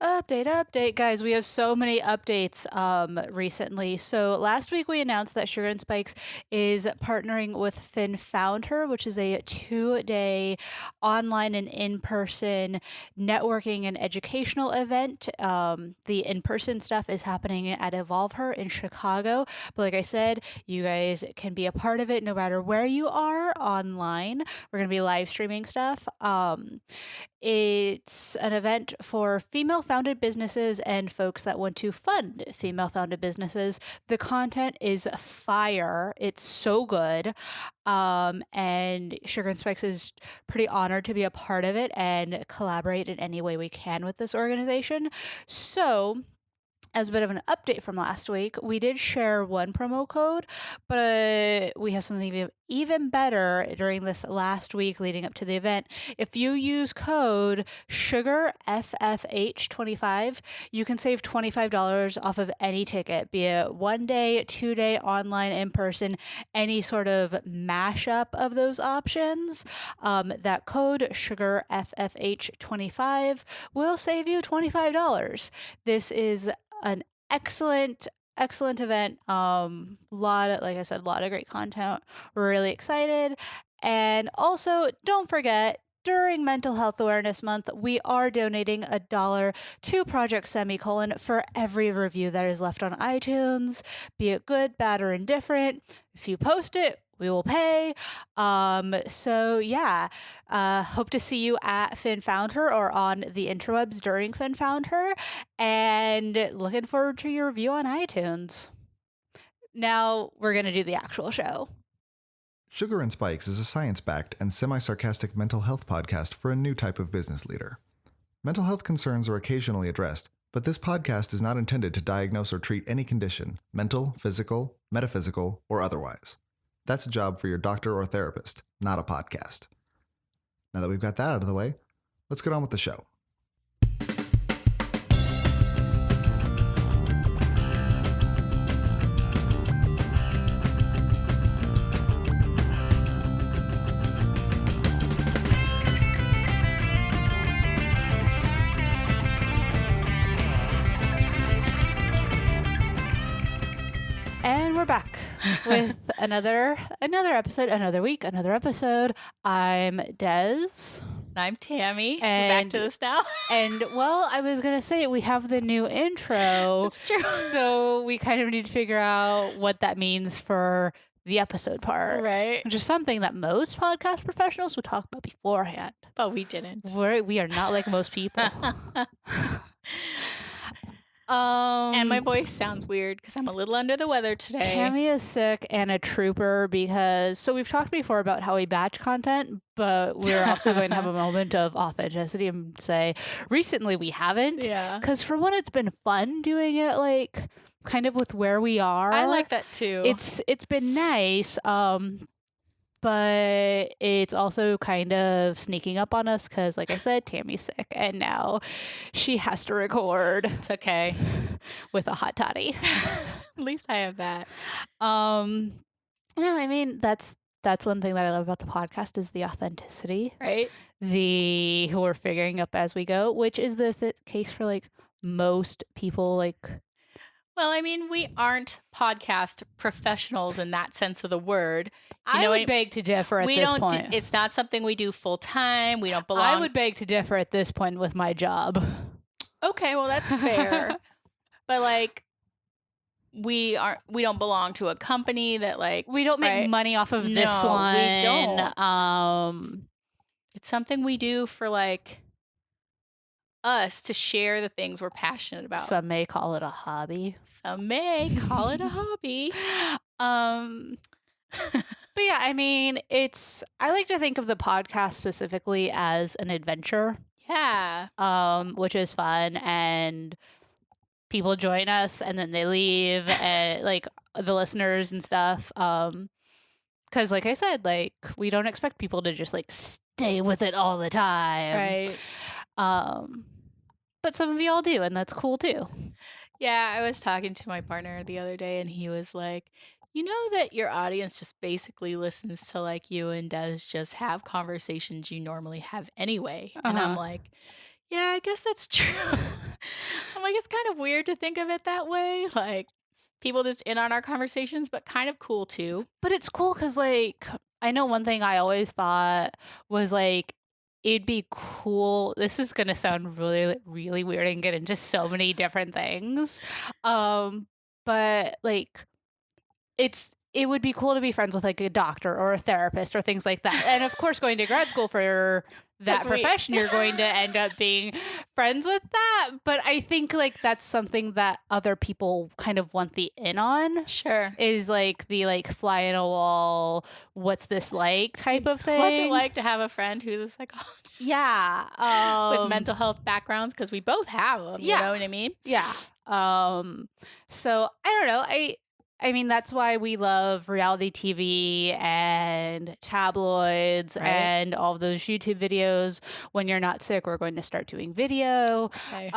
Update, guys. We have so many updates recently. So last week we announced that Sugar and Spikes is partnering with Finn Found Her, which is a 2-day online and in-person networking and educational event. The in-person stuff is happening at Evolve Her in Chicago. But like I said, you guys can be a part of it no matter where you are online. We're going to be live streaming stuff. It's an event for female founded businesses and folks that want to fund female founded businesses. The content is fire. It's so good. And Sugar and Spikes is pretty honored to be a part of it and collaborate in any way we can with this organization. So, as a bit of an update from last week, we did share one promo code, but we have something even better during this last week leading up to the event. If you use code SUGARFFH25, you can save $25 off of any ticket, be it 1-day, 2-day, online, in person, any sort of mashup of those options. That code SUGARFFH25 will save you $25. This is an excellent event. Like I said, a lot of great content. We're really excited. And also, don't forget, during Mental Health Awareness Month, we are donating $1 to Project Semicolon for every review that is left on iTunes, be it good, bad, or indifferent. If you post it, we will pay. Hope to see you at Finn Found Her or on the interwebs during Finn Found Her, and looking forward to your review on iTunes. Now we're going to do the actual show. Sugar and Spikes is a science-backed and semi-sarcastic mental health podcast for a new type of business leader. Mental health concerns are occasionally addressed, but this podcast is not intended to diagnose or treat any condition, mental, physical, metaphysical, or otherwise. That's a job for your doctor or therapist, not a podcast. Now that we've got that out of the way, let's get on with the show. And we're back with another episode, another week, another episode. I'm Dez. I'm Tammy. And we're back to this now. And well, I was gonna say we have the new intro. That's true. So we kind of need to figure out what that means for the episode part. Right. Which is something that most podcast professionals would talk about beforehand. But we didn't. We are not like most people. And my voice sounds weird because I'm a little under the weather today. Tammy is sick and a trooper because we've talked before about how we batch content, but we're also going to have a moment of authenticity and say recently we haven't. Yeah. Because for one, it's been fun doing it like kind of with where we are. I like that too. It's been nice. But it's also kind of sneaking up on us because, like I said, Tammy's sick and now she has to record. It's okay. With a hot toddy. At least I have that. No, I mean, that's one thing that I love about the podcast is the authenticity. Right? Who we're figuring up as we go, which is the case for like most people. Like, well, I mean, we aren't podcast professionals in that sense of the word. I would beg to differ at this point. It's not something we do full time. We don't belong. I would beg to differ at this point with my job. Okay, well, that's fair. But like, we don't belong to a company that like we don't make money off of this one. We don't. It's something we do for like us to share the things we're passionate about. Some may call it a hobby. Some may call it a hobby. But yeah, I mean, I like to think of the podcast specifically as an adventure. Yeah. Which is fun, and people join us and then they leave, and like the listeners and stuff. Because like I said, like we don't expect people to just like stay with it all the time. Right. But some of y'all do, and that's cool too. Yeah, I was talking to my partner the other day and he was like, you know that your audience just basically listens to like you and Des just have conversations you normally have anyway. And I'm like, Yeah, I guess that's true. I'm like, it's kind of weird to think of it that way. Like, people just in on our conversations, but kind of cool too. But it's cool because, like, I know one thing I always thought was, like, it'd be cool. This is going to sound really, really weird and get into so many different things. But, like, it would be cool to be friends with, like, a doctor or a therapist or things like that. And, of course, going to grad school for that profession, you're going to end up being friends with that. But I think, like, that's something that other people kind of want the in on. Sure. Is, like, the, like, fly in a wall, what's this like type of thing. What's it like to have a friend who's a psychologist? Yeah. With mental health backgrounds, because we both have them, you know what I mean? Yeah. So I don't know. I mean, that's why we love reality TV and tabloids and all of those YouTube videos. When you're not sick, we're going to start doing video. Okay.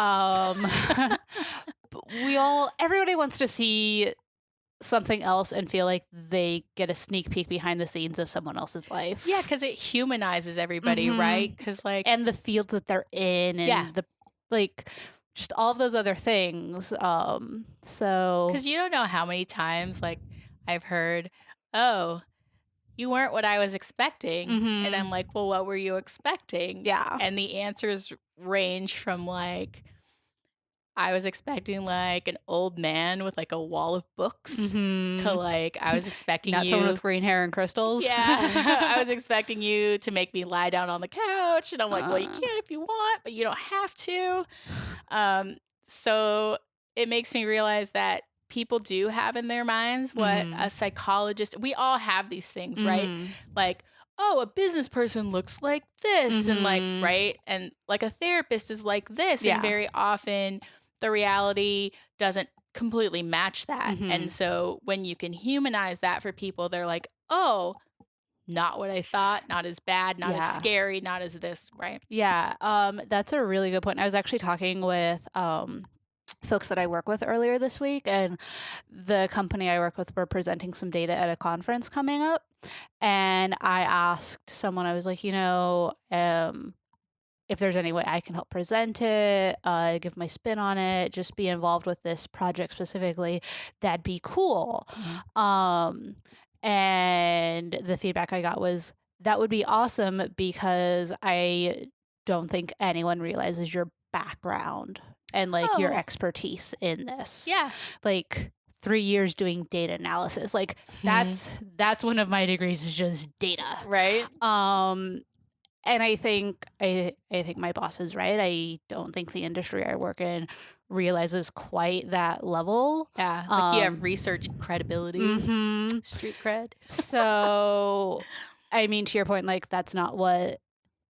Everybody wants to see something else and feel like they get a sneak peek behind the scenes of someone else's life. Yeah, because it humanizes everybody, right? Because, like, and the fields that they're in, and the, like, just all of those other things. So because you don't know how many times, like, I've heard, oh, you weren't what I was expecting. And I'm like, well, what were you expecting? Yeah. And the answers range from, like, I was expecting, like, an old man with, like, a wall of books to, like, I was expecting not someone with green hair and crystals. Yeah. I was expecting you to make me lie down on the couch. And I'm like, well, you can if you want, but you don't have to. So it makes me realize that people do have in their minds what a psychologist, we all have these things, right? Like, oh, a business person looks like this and, like, right? And, like, a therapist is like this. And very often the reality doesn't completely match that. And so when you can humanize that for people, they're like, oh, not what I thought, not as bad, not as scary, not as this, right? Yeah. That's a really good point. I was actually talking with folks that I work with earlier this week, and the company I work with were presenting some data at a conference coming up. And I asked someone, I was like, if there's any way I can help present it, give my spin on it, just be involved with this project specifically, that'd be cool. And the feedback I got was, that would be awesome, because I don't think anyone realizes your background and, like, your expertise in this. Yeah. Like, 3 years doing data analysis. Like, that's one of my degrees, is just data. Right. And I think my boss is right. I don't think the industry I work in realizes quite that level. Yeah. Like, you have research credibility, street cred. So, I mean, to your point, like, that's not what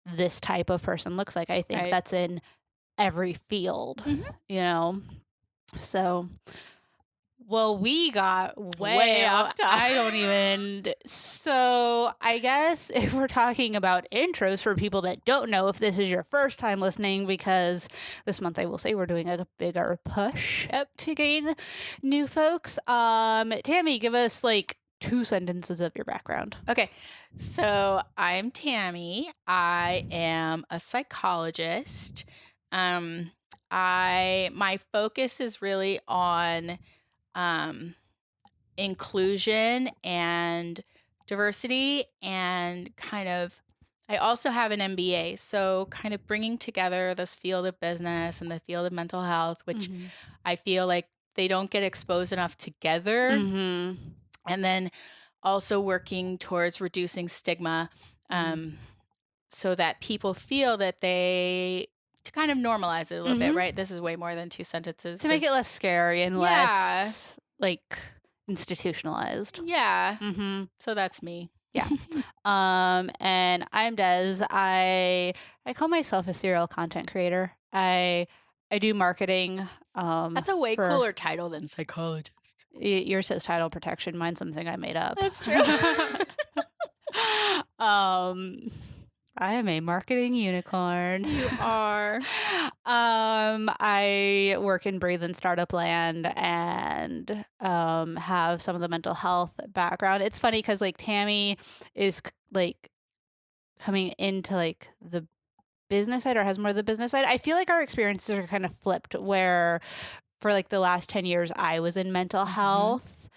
this type of person looks like. I think that's in every field, So, well, we got way off topic. So, I guess if we're talking about intros for people that don't know, if this is your first time listening, because this month I will say we're doing a bigger push to gain new folks. Tammy, give us, like, 2 sentences of your background. Okay. So, I'm Tammy. I am a psychologist. My focus is really on inclusion and diversity, and kind of, I also have an MBA, so kind of bringing together this field of business and the field of mental health, which I feel like they don't get exposed enough together. And then also working towards reducing stigma, so that people feel that to kind of normalize it a little bit, right? This is way more than 2 sentences. To make it less scary and less, like, institutionalized. Yeah. So that's me. Yeah. And I'm Dez. I call myself a serial content creator. I do marketing. That's a way cooler title than psychologist. Yours says title protection. Mine's something I made up. That's true. I am a marketing unicorn. You are. I work in breathe and startup land, and have some of the mental health background. It's funny because, like, Tammy is, like, coming into, like, the business side or has more of the business side. I feel like our experiences are kind of flipped, where for like the last 10 years I was in mental health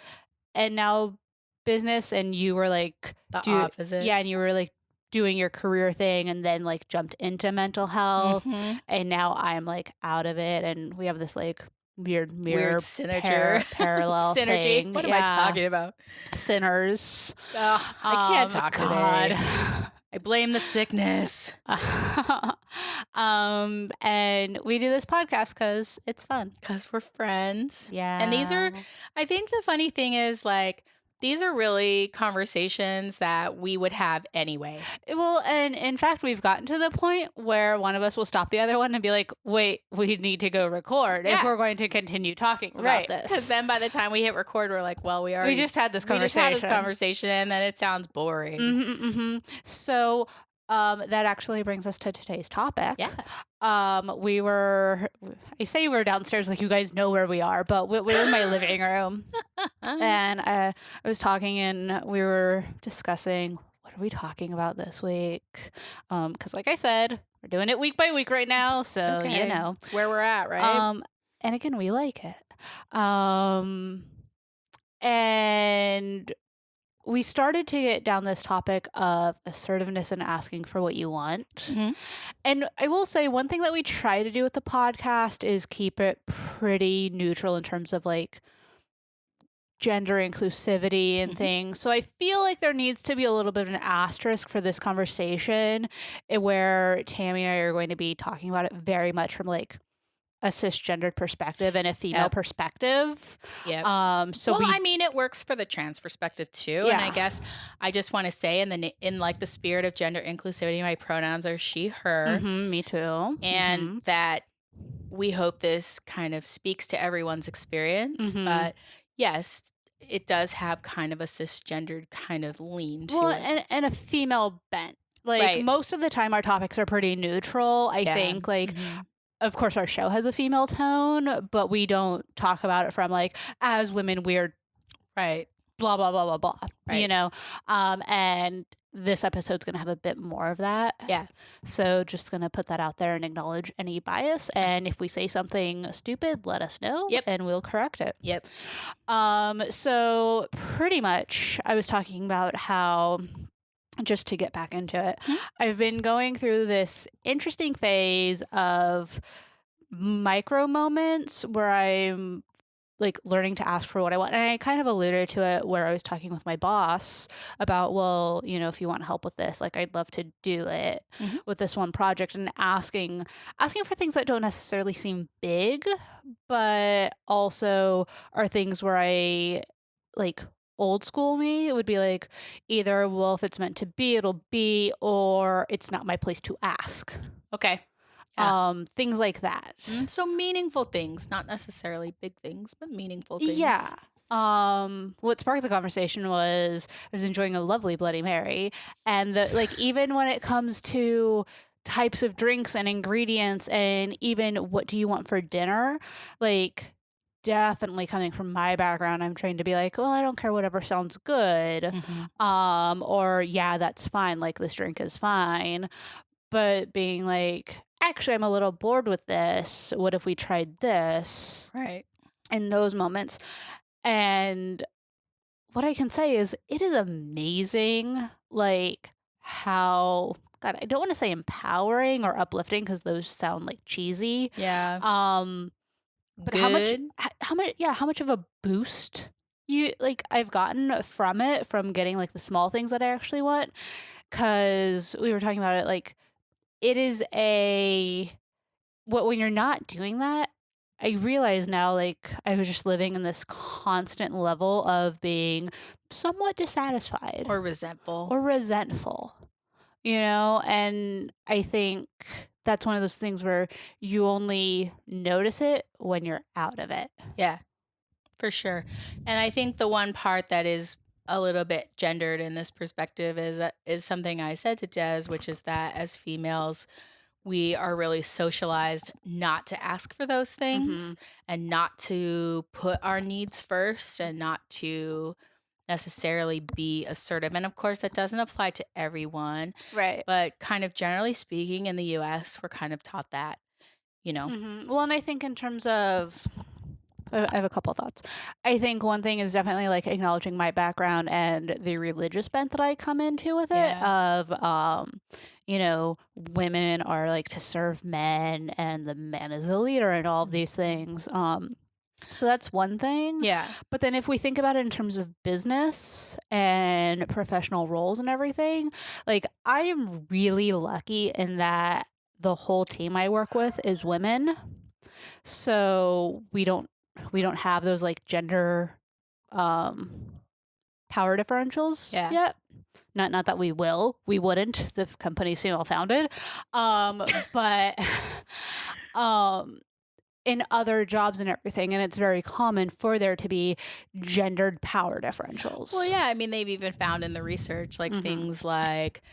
and now business, and you were like The opposite. Yeah, and you were like doing your career thing and then like jumped into mental health, and now I'm like out of it, and we have this like weird mirror synergy. parallel Synergy. thing. What am I talking about? Sinners. I can't talk God. today. I blame the sickness. And we do this podcast because it's fun. Because we're friends. Yeah. And these are, I think the funny thing is like, these are really conversations that we would have anyway. Well, and in fact, we've gotten to the point where one of us will stop the other one and be like, wait, we need to go record if we're going to continue talking about this. Because then by the time we hit record, we're like, well, we just had this conversation. And then it sounds boring. So that actually brings us to today's topic. Yeah. I say we're downstairs like you guys know where we are, but we were in my living room. And I was talking and we were discussing, what are we talking about this week? Because like I said, we're doing it week by week right now. So, okay. you know. It's where we're at, right? And again, we like it. And we started to get down this topic of assertiveness and asking for what you want. And I will say one thing that we try to do with the podcast is keep it pretty neutral in terms of like gender inclusivity and things. So I feel like there needs to be a little bit of an asterisk for this conversation, where Tammy and I are going to be talking about it very much from like a cisgendered perspective and a female perspective. Yeah. So I mean, it works for the trans perspective too. Yeah. And I guess I just want to say, in like the spirit of gender inclusivity, my pronouns are she, her. Me too. And that we hope this kind of speaks to everyone's experience. But yes, it does have kind of a cisgendered kind of lean to it. And a female bent. Like most of the time our topics are pretty neutral. I think like of course, our show has a female tone, but we don't talk about it from like, as women, we're blah, blah, blah, blah, blah, you know? And this episode's going to have a bit more of that. Yeah. So just going to put that out there and acknowledge any bias. And if we say something stupid, let us know and we'll correct it. Yep. So pretty much I was talking about how, just to get back into it, I've been going through this interesting phase of micro moments where I'm like learning to ask for what I want. And I kind of alluded to it where I was talking with my boss about, well, you know, if you want help with this, like I'd love to do it with this one project, and asking for things that don't necessarily seem big, but also are things where I like old school me, it would be like either, well, if it's meant to be, it'll be, or it's not my place to ask. Okay. Things like that. So meaningful things, not necessarily big things, but meaningful things. Yeah. What sparked the conversation was I was enjoying a lovely Bloody Mary, and like even when it comes to types of drinks and ingredients, and even what do you want for dinner, like definitely coming from my background, I'm trained to be like, well, I don't care, whatever sounds good. Or yeah, that's fine, like this drink is fine. But being like, actually, I'm a little bored with this. What if we tried this? Right. In those moments. And what I can say is it is amazing, like how, God, I don't want to say empowering or uplifting because those sound like cheesy. Yeah. But good. how much of a boost I've gotten from it, from getting like the small things that I actually want. Cause we were talking about it, like it is when you're not doing that, I realize now, like I was just living in this constant level of being somewhat dissatisfied Or resentful. You know, and I think that's one of those things where you only notice it when you're out of it. Yeah, for sure. And I think the one part that is a little bit gendered in this perspective is something I said to Dez, which is that as females, we are really socialized not to ask for those things and not to put our needs first, and not to necessarily be assertive. And of course, that doesn't apply to everyone, Right. but kind of generally speaking, in the US, we're kind of taught that, you know. Well, and I think in terms of, I have a couple thoughts. I think one thing is definitely like acknowledging my background and the religious bent that I come into with it of, you know, women are like to serve men and the man is the leader and all of these things. So that's one thing. Yeah. But then if we think about it in terms of business and professional roles and everything, like I am really lucky in that the whole team I work with is women. So we don't have those like gender power differentials yet. Not that we will. We wouldn't. The company's female founded. But in other jobs and everything, and it's very common for there to be gendered power differentials. Well, yeah, I mean, they've even found in the research, like things like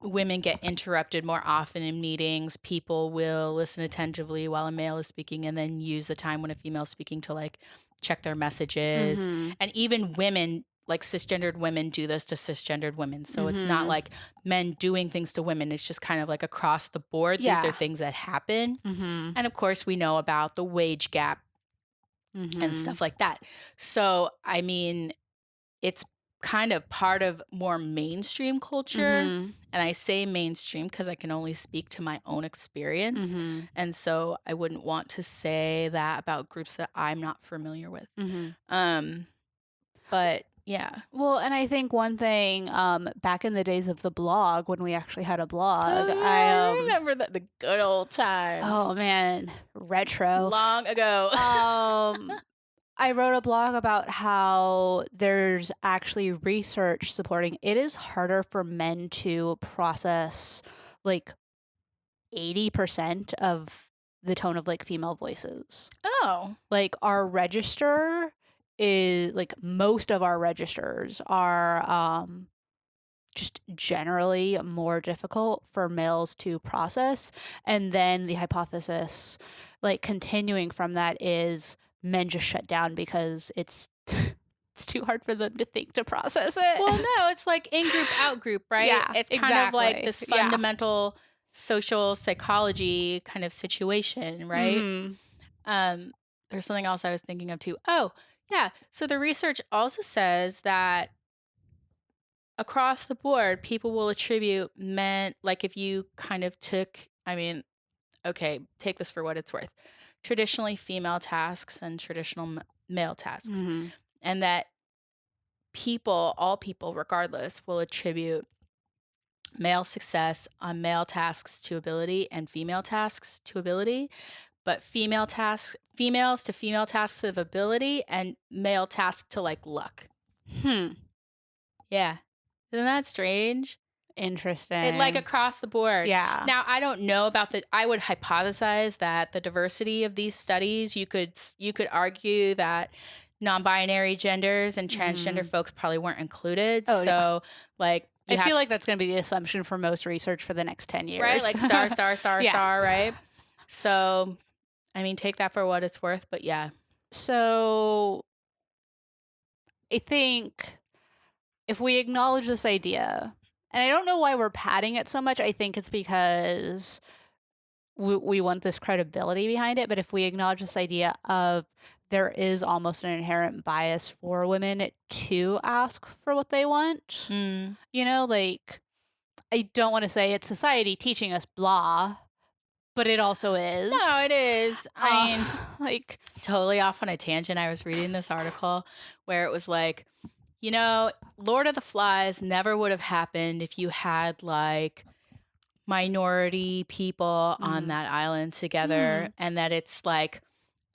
women get interrupted more often in meetings. People will listen attentively while a male is speaking and then use the time when a female is speaking to like check their messages. And even women, like cisgendered women, do this to cisgendered women. So it's not like men doing things to women. It's just kind of like across the board. These are things that happen. And of course, we know about the wage gap and stuff like that. So, I mean, it's kind of part of more mainstream culture. And I say mainstream because I can only speak to my own experience. And so I wouldn't want to say that about groups that I'm not familiar with. But yeah. Well, and I think one thing, back in the days of the blog, when we actually had a blog, I remember that, the good old times. Oh man, retro. Long ago. I wrote a blog about how there's actually research supporting it is harder for men to process like 80% of the tone of like female voices. Oh. Like our register is like most of our registers are just generally more difficult for males to process. And then the hypothesis, like continuing from that, is men just shut down because it's too hard for them to think to process it. Well, no, it's like in group, out group, right? Yeah, it's kind of like this fundamental social psychology kind of situation, right? There's something else I was thinking of too. Oh, yeah. So the research also says that across the board, people will attribute men, like if you kind of took, I mean, okay, take this for what it's worth, traditionally female tasks and traditional male tasks. And that all people regardless, will attribute male success on male tasks to ability and female tasks to ability, but females to female tasks of ability and male tasks to like luck. Yeah. Isn't that strange? Interesting. It like across the board. Yeah. Now, I don't know about I would hypothesize that the diversity of these studies, you could argue that non-binary genders and transgender folks probably weren't included. Oh, so like, I feel like that's going to be the assumption for most research for the next 10 years. Right? Like star, right? So, I mean, take that for what it's worth, but yeah. So, I think if we acknowledge this idea, and I don't know why we're padding it so much, I think it's because we want this credibility behind it, but if we acknowledge this idea of there is almost an inherent bias for women to ask for what they want. You know, like, I don't want to say it's society teaching us blah, but it also is. No, it is. I mean, like, totally off on a tangent. I was reading this article where it was like, you know, Lord of the Flies never would have happened if you had like minority people on that island together, and that it's like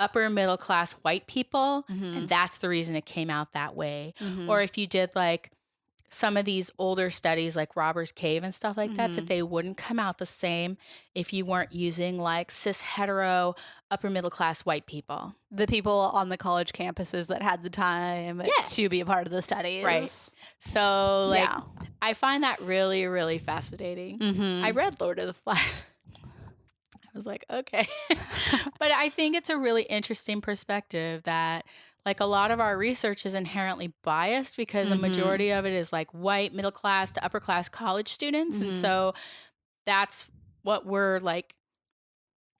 upper middle class white people, and that's the reason it came out that way. Or if you did like some of these older studies like Robbers Cave and stuff like that they wouldn't come out the same if you weren't using like cis hetero upper middle class white people. The people on the college campuses that had the time to be a part of the studies. Right. So like I find that really, really fascinating. I read Lord of the Flies. I was like, okay. But I think it's a really interesting perspective that like a lot of our research is inherently biased because a majority of it is like white, middle class to upper class college students. And so that's what we're like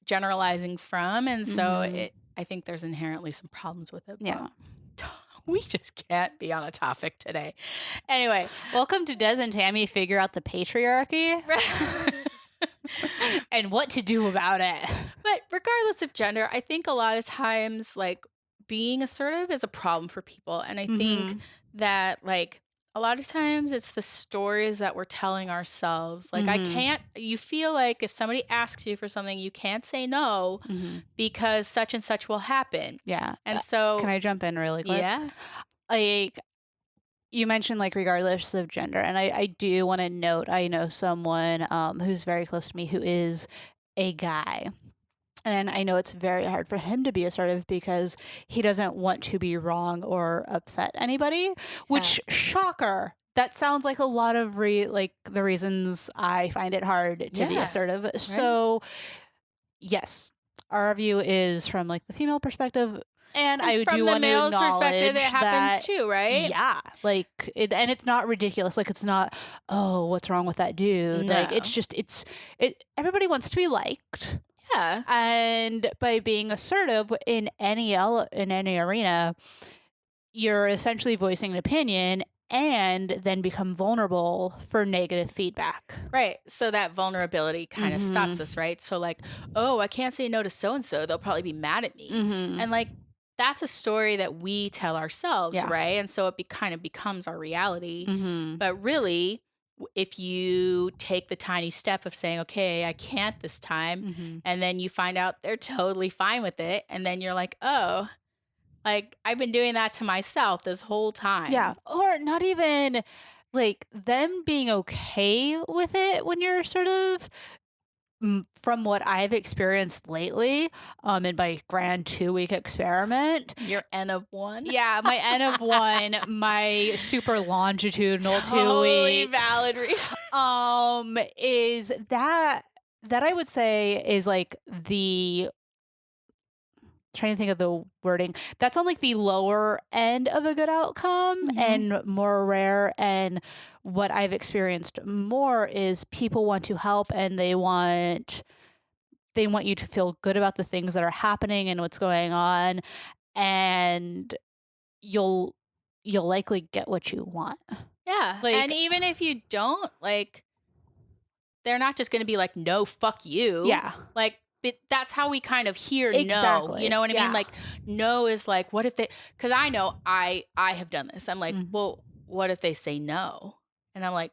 generalizing from. And so I think there's inherently some problems with it. Yeah. But we just can't be on a topic today. Anyway. Welcome to Dez and Tammy Figure Out the Patriarchy. And what to do about it. But regardless of gender, I think a lot of times like being assertive is a problem for people. And I think that like a lot of times it's the stories that we're telling ourselves. Like you feel like if somebody asks you for something, you can't say no because such and such will happen. Yeah. And so can I jump in really quick? Yeah. Like you mentioned like regardless of gender, and I do want to note I know someone who's very close to me who is a guy. And I know it's very hard for him to be assertive because he doesn't want to be wrong or upset anybody, which shocker. That sounds like a lot of the reasons I find it hard to be assertive. Right. So yes, our view is from like the female perspective. And I do want to acknowledge perspective, it happens too, right? Yeah, like and it's not ridiculous. Like it's not, oh, what's wrong with that dude? No. Like it's just everybody wants to be liked. Yeah. And by being assertive in any arena, you're essentially voicing an opinion and then become vulnerable for negative feedback. Right. So that vulnerability kind of stops us, right? So like, oh, I can't say no to so-and-so. They'll probably be mad at me. And like, that's a story that we tell ourselves, right? And so it kind of becomes our reality. But really, if you take the tiny step of saying, okay, I can't this time, and then you find out they're totally fine with it, and then you're like, oh, like I've been doing that to myself this whole time. Yeah. Or not even like them being okay with it when you're sort of, from what I've experienced lately, in my grand 2-week experiment. Your N of 1? Yeah, my N of 1, my super longitudinal 2 totally weeks. Valid reason. Is that I would say is like trying to think of the wording. That's on like the lower end of a good outcome and more rare. And what I've experienced more is people want to help and they want you to feel good about the things that are happening and what's going on. And you'll likely get what you want. Yeah. Like, and even if you don't, like, they're not just going to be like, no, fuck you. Yeah. Like, but that's how we kind of hear exactly. no. You know what I mean? Like, no is like, what if they, because I know I have done this. I'm like, well, what if they say no? And I'm like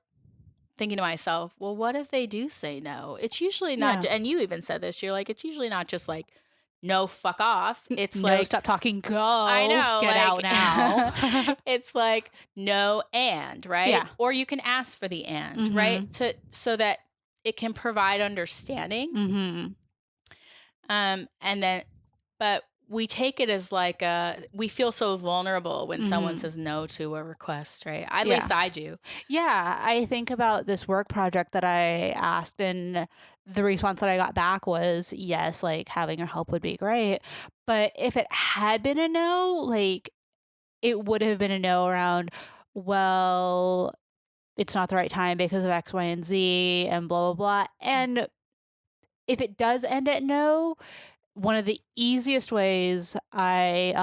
thinking to myself, well, what if they do say no? It's usually not, and you even said this, you're like, it's usually not just like, no, fuck off. It's no, like, stop talking, go. I know. Get like, out now. It's like, no, and, right? Yeah. Or you can ask for the and, right? So that it can provide understanding. And then, but we take it as like we feel so vulnerable when someone says no to a request, right? At least I do. Yeah, I think about this work project that I asked, and the response that I got back was, yes, like having your help would be great. But if it had been a no, like it would have been a no around, well, it's not the right time because of X, Y, and Z and blah, blah, blah. And if it does end at no, one of the easiest ways I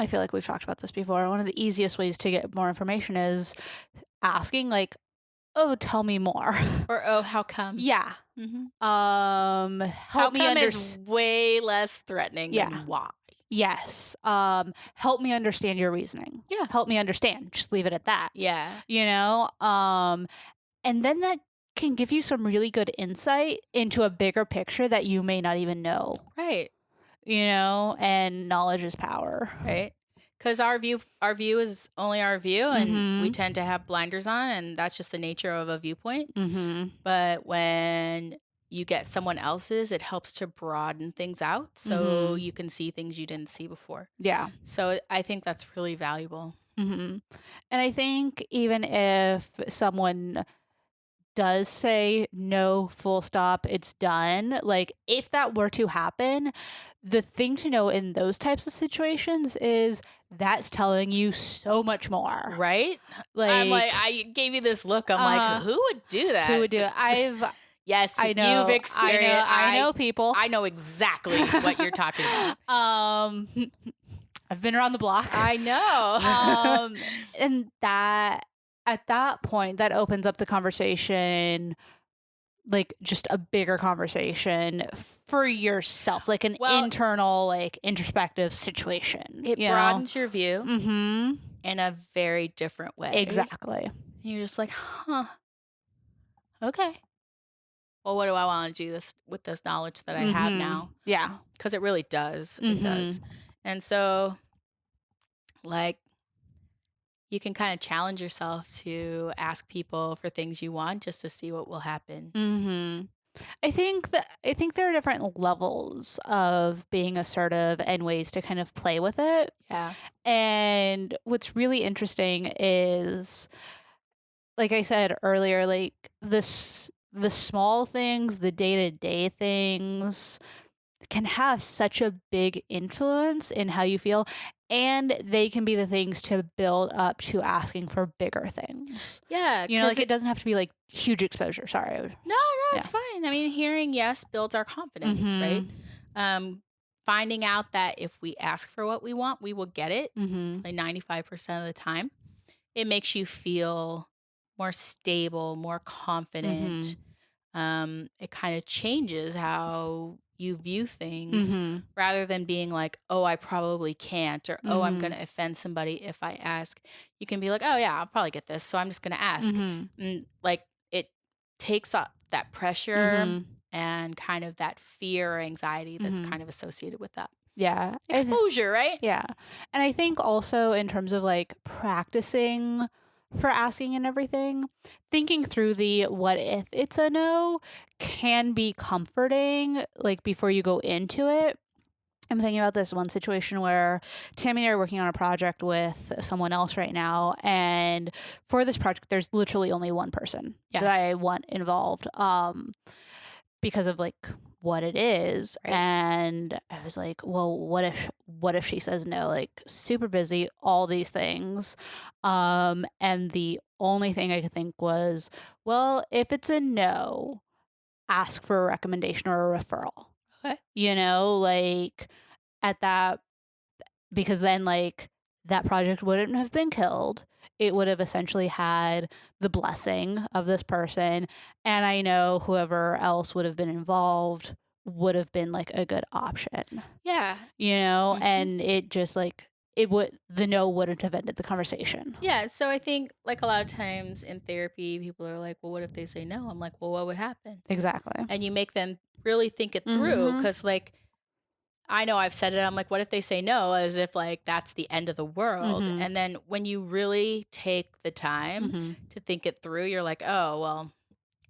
feel like we've talked about this before. One of the easiest ways to get more information is asking like, oh, tell me more. Or, oh, how come? Yeah. Help me is way less threatening than why. Yes. Help me understand your reasoning. Yeah. Help me understand. Just leave it at that. Yeah. You know? And then that can give you some really good insight into a bigger picture that you may not even know. Right. You know, and knowledge is power. Right. Because our view is only our view, and we tend to have blinders on, and that's just the nature of a viewpoint. But when you get someone else's, it helps to broaden things out so you can see things you didn't see before. Yeah. So I think that's really valuable. And I think even if someone does say no, full stop, it's done, like if that were to happen, the thing to know in those types of situations is that's telling you so much more. Right? I'm like, I gave you this look. I'm like, who would do that? Who would do it? Yes, I know, you've experienced. I know people. I know exactly what you're talking about. I've been around the block. I know. And that at that point, that opens up the conversation, like just a bigger conversation for yourself, like an internal, like introspective situation. It broadens your view Mm-hmm. in a very different way. Exactly. And you're just like, huh, okay. Well, what do I want to do with this knowledge that I have now? Yeah. Because it really does. It does. And so, like, you can kind of challenge yourself to ask people for things you want just to see what will happen. I think there are different levels of being assertive and ways to kind of play with it. Yeah. And what's really interesting is, like I said earlier, like the small things, the day-to-day things can have such a big influence in how you feel, and they can be the things to build up to asking for bigger things. Yeah. You know, like it doesn't have to be like huge exposure. Sorry. No, it's fine. I mean, hearing yes builds our confidence, right? Finding out that if we ask for what we want, we will get it, like 95% of the time. It makes you feel more stable, more confident. It kind of changes how you view things rather than being like, oh, I probably can't, or oh, I'm going to offend somebody if I ask. You can be like, oh yeah, I'll probably get this, so I'm just going to ask. And like it takes up that pressure and kind of that fear or anxiety that's kind of associated with that. Yeah. Exposure, right? Yeah. And I think also in terms of like practicing for asking and everything, thinking through the what if it's a no can be comforting, like before you go into it. I'm thinking about this one situation where Tammy and I are working on a project with someone else right now, and for this project there's literally only one person that I want involved because of like what it is. Right. And I was like, well, what if she says no, like super busy, all these things, and the only thing I could think was, well, if it's a no, ask for a recommendation or a referral. Okay. You know, like at that, because then like that project wouldn't have been killed. It would have essentially had the blessing of this person. And I know whoever else would have been involved would have been like a good option. Yeah. You know, and it just like, the no wouldn't have ended the conversation. Yeah. So I think like a lot of times in therapy, people are like, well, what if they say no? I'm like, well, what would happen? Exactly. And you make them really think it through, because like, I know I've said it. I'm like, what if they say no? As if like that's the end of the world. And then when you really take the time to think it through, you're like, oh, well,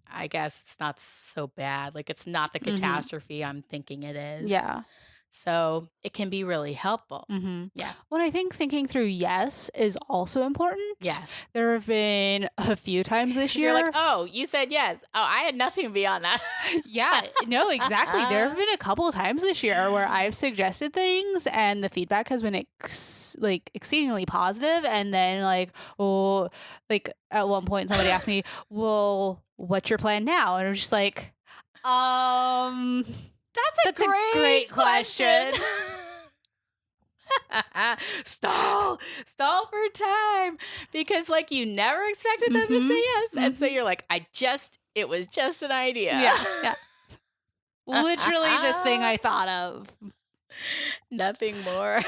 I guess it's not so bad. Like it's not the catastrophe I'm thinking it is. Yeah. So it can be really helpful. Yeah. Well, I think thinking through yes is also important. Yeah. There have been a few times this year. You're like, oh, you said yes. Oh, I had nothing beyond that. Yeah. No, exactly. There have been a couple of times this year where I've suggested things and the feedback has been exceedingly positive. And then like, oh, like at one point somebody asked me, well, what's your plan now? And I'm just like, That's a great question. Stall for time, because like you never expected them to say yes, and so you're like, it was just an idea. Yeah. Literally this thing I thought of. Nothing more.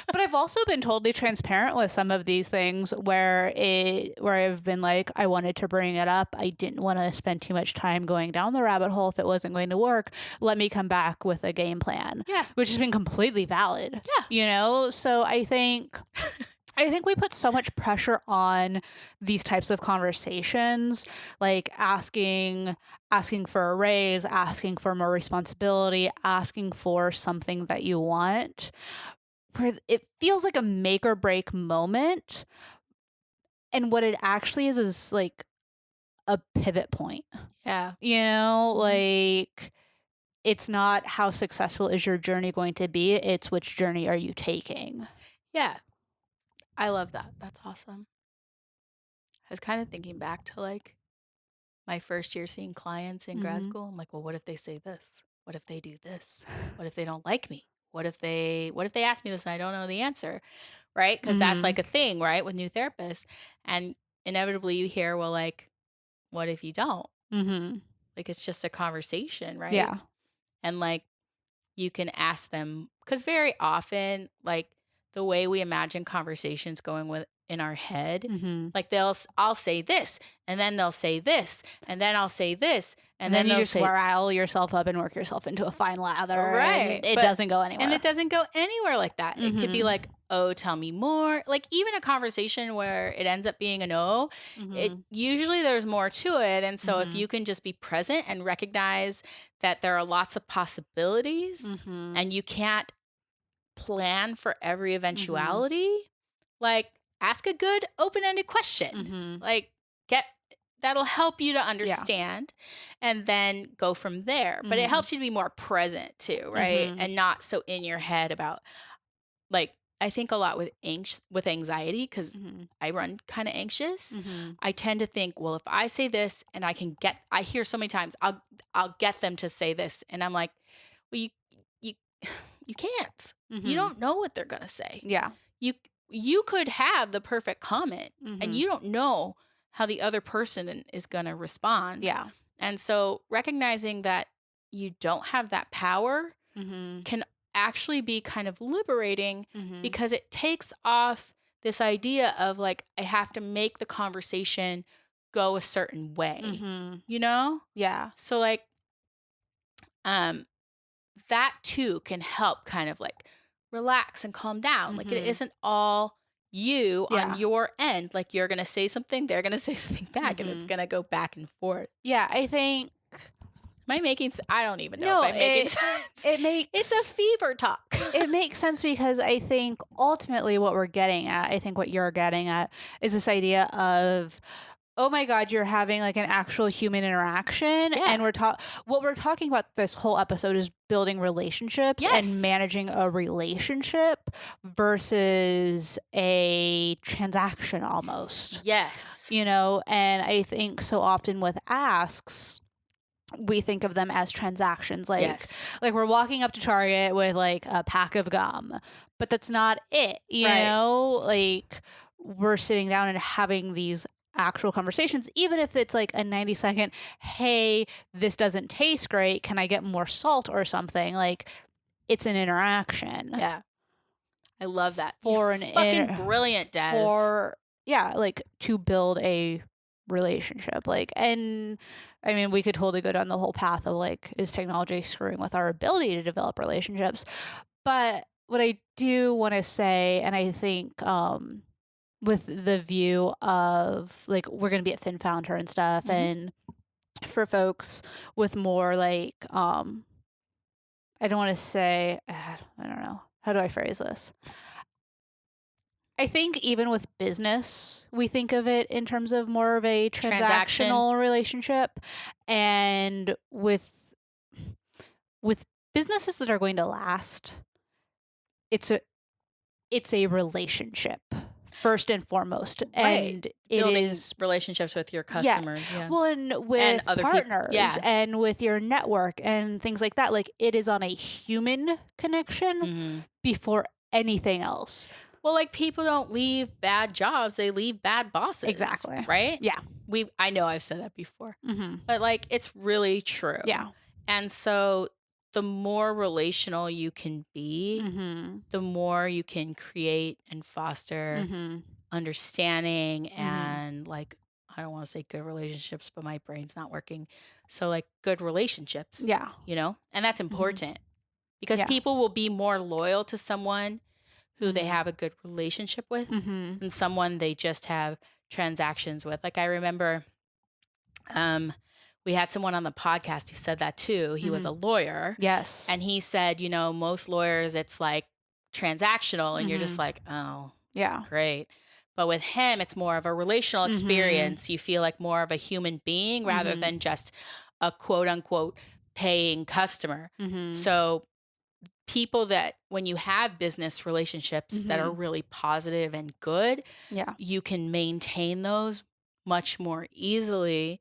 But I've also been totally transparent with some of these things where I've been like, I wanted to bring it up. I didn't want to spend too much time going down the rabbit hole if it wasn't going to work. Let me come back with a game plan. Yeah. Which has been completely valid. Yeah. You know? So I think we put so much pressure on these types of conversations, like asking for a raise, asking for more responsibility, asking for something that you want, where it feels like a make or break moment. And what it actually is like a pivot point. Yeah. Like it's not how successful is your journey going to be, it's which journey are you taking. Yeah. I love that. That's awesome. I was kind of thinking back to like my first year seeing clients in grad school. I'm like, well, what if they say this? What if they do this? What if they don't like me? What if they ask me this and I don't know the answer? Right? Because that's like a thing, right? With new therapists. And inevitably you hear, well, like, what if you don't? Like, it's just a conversation, right? Yeah. And like, you can ask them, because very often, like, the way we imagine conversations going with in our head, like I'll say this, and then they'll say this, and then I'll say this, and then you they'll just say, rile yourself up and work yourself into a fine lather. right? And it doesn't go anywhere. And it doesn't go anywhere like that. It could be like, oh, tell me more. Like even a conversation where it ends up being a no, it usually there's more to it. And so if you can just be present and recognize that there are lots of possibilities and you can't plan for every eventuality, like ask a good open-ended question. Like that'll help you to understand and then go from there. But it helps you to be more present too, right? And not so in your head about like I think a lot with anxiety, because I run kind of anxious. I tend to think, well, if I say this and I hear so many times, I'll get them to say this. And I'm like, well, you can't. You don't know what they're going to say. Yeah. You could have the perfect comment and you don't know how the other person is going to respond. Yeah. And so recognizing that you don't have that power can actually be kind of liberating because it takes off this idea of like, I have to make the conversation go a certain way, you know? Yeah. So like, that too can help kind of like relax and calm down. Like it isn't all you on your end. Like you're going to say something, they're going to say something back and it's going to go back and forth. Yeah. I think. Am I making I don't even know if I'm making sense. It's a fever talk. It makes sense because I think ultimately what we're getting at, I think what you're getting at is this idea of, oh my God, you're having like an actual human interaction. Yeah. And what we're talking about this whole episode is building relationships and managing a relationship versus a transaction almost. Yes. You know, and I think so often with asks, we think of them as transactions. Like we're walking up to Target with like a pack of gum, but that's not it. You know, like we're sitting down and having these actual conversations, even if it's like a 90-second, hey, this doesn't taste great. Can I get more salt or something? Like it's an interaction. Yeah. I love that. For You're fucking brilliant, Dez. Like to build a relationship. Like, and I mean, we could totally go down the whole path of like, is technology screwing with our ability to develop relationships? But what I do want to say, and I think with the view of like, we're going to be at FinFounder and stuff, and for folks with more like, I don't want to say, I don't know, how do I phrase this? I think even with business, we think of it in terms of more of a transactional relationship. And with businesses that are going to last, it's a relationship first and foremost. And building relationships with your customers. Yeah. Well, and with other partners and with your network and things like that. Like it is on a human connection before anything else. Well, like people don't leave bad jobs, they leave bad bosses. Exactly. Right? Yeah. I know I've said that before, but like it's really true. Yeah. And so the more relational you can be, the more you can create and foster understanding and like, I don't want to say good relationships, but my brain's not working. So like good relationships. Yeah. You know, and that's important because people will be more loyal to someone who they have a good relationship with than someone they just have transactions with. Like I remember we had someone on the podcast who said that too. He was a lawyer. Yes. And he said, you know, most lawyers, it's like transactional and you're just like, oh, yeah, great. But with him, it's more of a relational experience. You feel like more of a human being rather than just a quote unquote paying customer. So people that when you have business relationships that are really positive and good, you can maintain those much more easily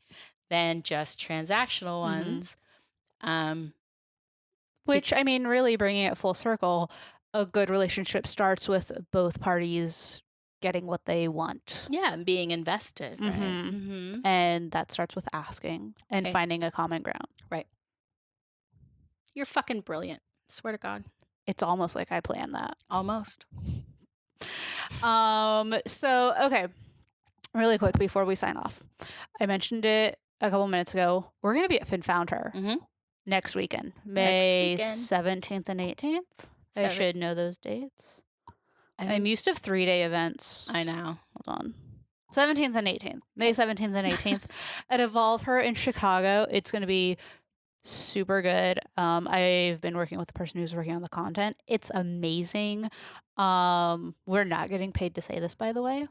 than just transactional ones. Which, I mean, really bringing it full circle, a good relationship starts with both parties getting what they want. Yeah, and being invested, right? And that starts with asking and finding a common ground. Right. You're fucking brilliant. Swear to God. It's almost like I planned that. Almost. So, okay. Really quick before we sign off. I mentioned it a couple minutes ago. We're going to be at Finn Found Her next weekend. May 17th and 18th. I should know those dates. I'm used to 3-day events. I know. Hold on. 17th and 18th. May 17th and 18th at Evolve Her in Chicago. It's going to be super good. I've been working with the person who's working on the content. It's amazing. We're not getting paid to say this, by the way.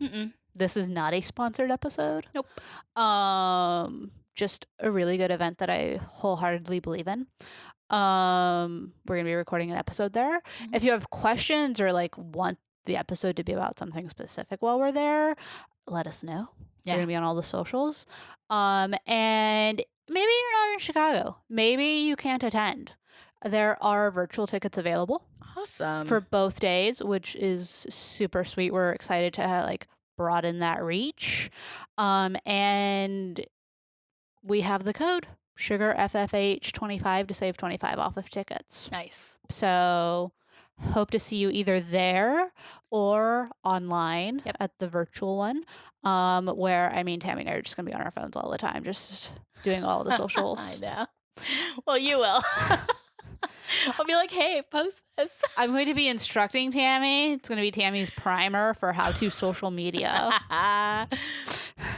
This is not a sponsored episode. Nope. Just a really good event that I wholeheartedly believe in. We're gonna be recording an episode there. If you have questions or like want the episode to be about something specific while we're there, let us know. We're gonna be on all the socials. And maybe you're not in Chicago. Maybe you can't attend. There are virtual tickets available. Awesome. For both days, which is super sweet. We're excited to broaden that reach. And we have the code SugarFFH25 to save 25 off of tickets. Nice. So hope to see you either there or online at the virtual one, where, I mean, Tammy and I are just going to be on our phones all the time, just doing all the socials. I know. Well, you will. I'll be like, hey, post this. I'm going to be instructing Tammy. It's going to be Tammy's primer for how to social media.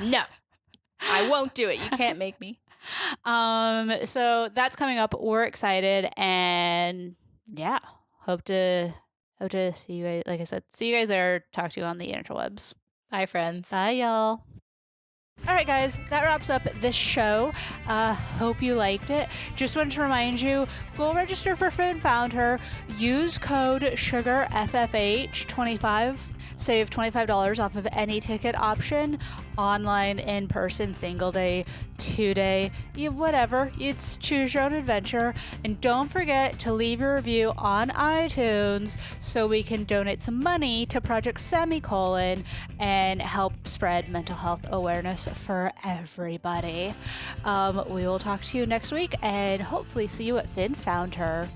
No, I won't do it. You can't make me. So that's coming up. We're excited, and hope to see you guys. Like I said, see you guys there. Talk to you on the interwebs. Bye, friends. Bye, y'all. All right, guys, that wraps up this show. Hope you liked it. Just wanted to remind you, go register for Finn Found Her. Use code SugarFFH25. Save $25 off of any ticket option, online, in person, single day, 2-day, whatever. It's choose your own adventure. And don't forget to leave your review on iTunes so we can donate some money to Project Semicolon and help spread mental health awareness for everybody. We will talk to you next week and hopefully see you at Finn Found Her.